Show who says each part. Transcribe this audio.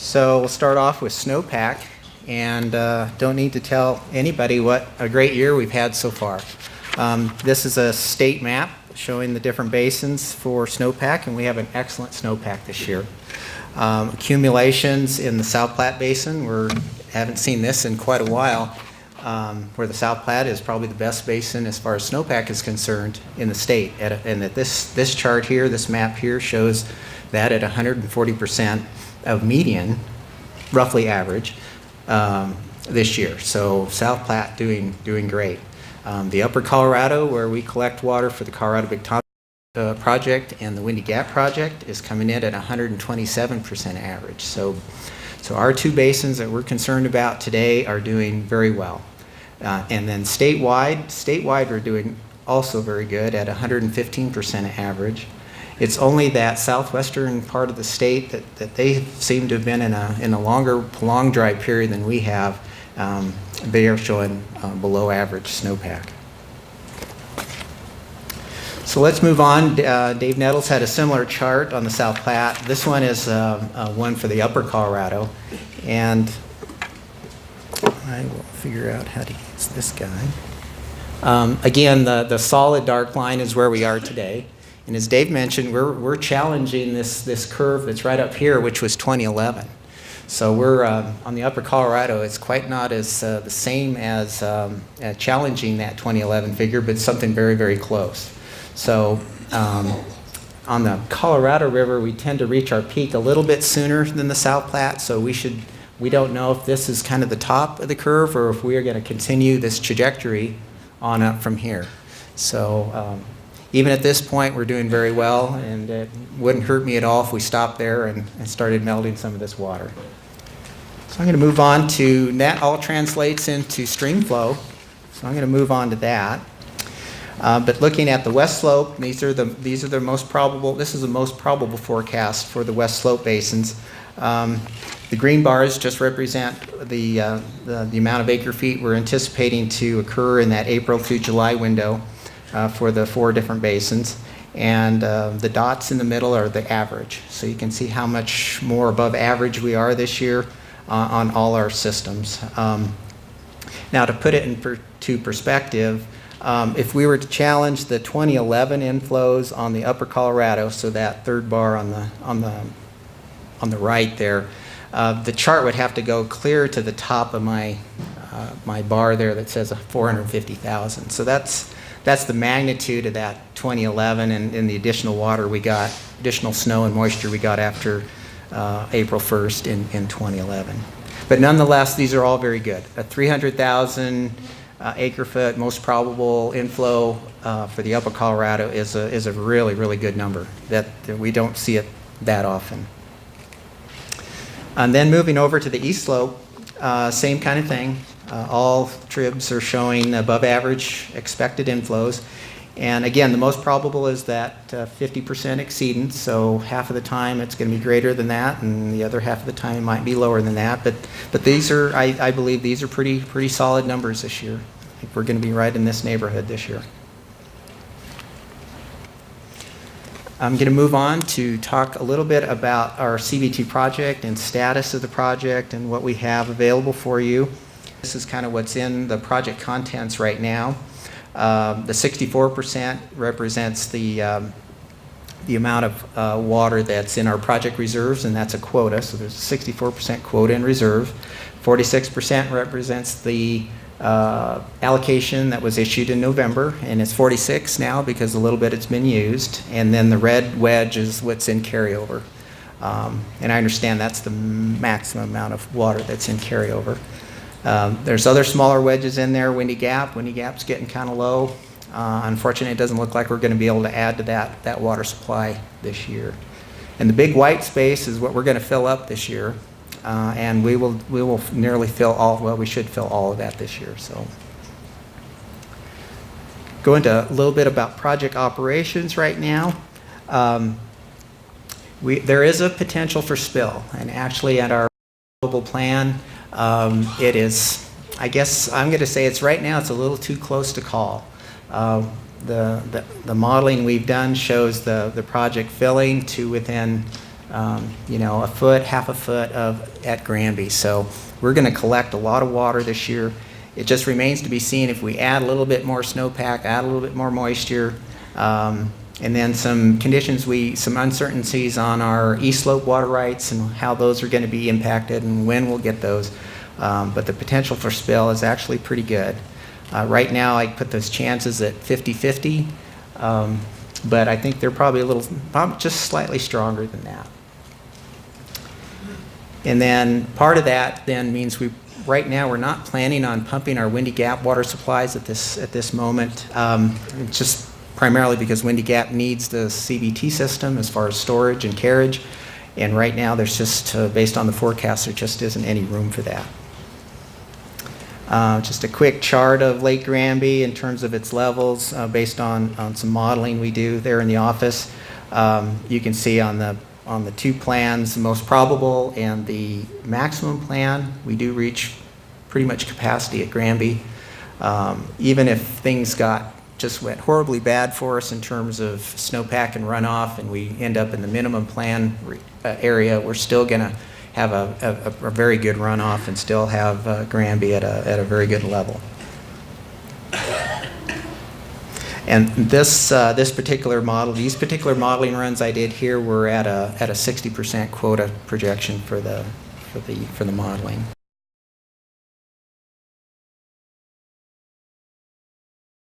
Speaker 1: So we'll start off with Snowpack, and don't need to tell anybody what a great year we've had so far. This is a state map showing the different basins for Snowpack, and we have an excellent snowpack this year. Accumulations in the South Platte Basin, we haven't seen this in quite a while, where the South Platte is probably the best basin as far as snowpack is concerned in the state. And that this chart here, this map here, shows that at 140% of median, roughly average, this year. So South Platte doing great. The Upper Colorado, where we collect water for the Colorado Big Tom project and the Windy Gap project, is coming in at 127% average. So our two basins that we're concerned about today are doing very well. And then statewide we're doing also very good at 115% average. It's only that southwestern part of the state that they seem to have been in a longer, prolonged dry period than we have. They are showing below average snowpack. So let's move on. Dave Nettles had a similar chart on the South Platte. This one is one for the Upper Colorado, and I will figure out how to use this guy. Again, the solid dark line is where we are today. And as Dave mentioned, we're challenging this curve that's right up here, which was 2011. So we're on the Upper Colorado. It's quite not as the same as challenging that 2011 figure, but something very, very close. So on the Colorado River, we tend to reach our peak a little bit sooner than the South Platte. So we don't know if this is kind of the top of the curve or if we are going to continue this trajectory on up from here. So even at this point, we're doing very well, and it wouldn't hurt me at all if we stopped there and started melting some of this water. So I'm going to move on to, that all translates into stream flow, so I'm going to move on to that. But looking at the west slope, these are the most probable, this is the most probable forecast for the west slope basins. The green bars just represent the amount of acre feet we're anticipating to occur in that April through July window. For the 4 different basins, and the dots in the middle are the average. So you can see how much more above average we are this year on all our systems. Now, to put it into perspective, if we were to challenge the 2011 inflows on the Upper Colorado, so that third bar on the right there, the chart would have to go clear to the top of my bar there that says 450,000. So that's the magnitude of that 2011 and the additional water we got, additional snow and moisture we got after April 1st in 2011. But nonetheless, these are all very good. A 300,000 acre foot most probable inflow for the Upper Colorado is a really, really good number that we don't see it that often. And then moving over to the east slope, same kind of thing. All tribs are showing above average expected inflows. And again, the most probable is that 50% exceedance, so half of the time it's going to be greater than that, and the other half of the time it might be lower than that. But these are, I believe these are pretty solid numbers this year. I think we're going to be right in this neighborhood this year. I'm going to move on to talk a little bit about our CVT project and status of the project and what we have available for you. This is kind of what's in the project contents right now. The 64% represents the amount of water that's in our project reserves, and that's a quota. So there's a 64% quota in reserve. 46% represents the allocation that was issued in November, and it's 46 now because a little bit it's been used. And then the red wedge is what's in carryover. And I understand that's the maximum amount of water that's in carryover. There's other smaller wedges in there. Windy Gap's getting kind of low. Unfortunately, it doesn't look like we're going to be able to add to that water supply this year. And the big white space is what we're going to fill up this year. And we will nearly fill we should fill all of that this year. So go into a little bit about project operations right now. There is a potential for spill, and actually at our global plan, it is, I guess I'm going to say it's right now, it's a little too close to call. The modeling we've done shows the project filling to within you know, a foot, half a foot at Granby. So we're going to collect a lot of water this year. It just remains to be seen if we add a little bit more snowpack, add a little bit more moisture, and then some conditions, some uncertainties on our east slope water rights and how those are going to be impacted and when we'll get those. But the potential for spill is actually pretty good. Right now, I put those chances at 50-50, but I think they're probably just slightly stronger than that. And then part of that then means right now we're not planning on pumping our Windy Gap water supplies at this moment. Just primarily because Windy Gap needs the CVT system as far as storage and carriage, and right now there's just, based on the forecast, there just isn't any room for that. Just a quick chart of Lake Granby in terms of its levels based on some modeling we do there in the office. You can see on the two plans, the most probable and the maximum plan, we do reach pretty much capacity at Granby. Even if things just went horribly bad for us in terms of snowpack and runoff and we end up in the minimum plan area, we're still going to have a very good runoff and still have Granby at a very good level. And this particular model, these particular modeling runs I did here were at a 60% quota projection for the modeling.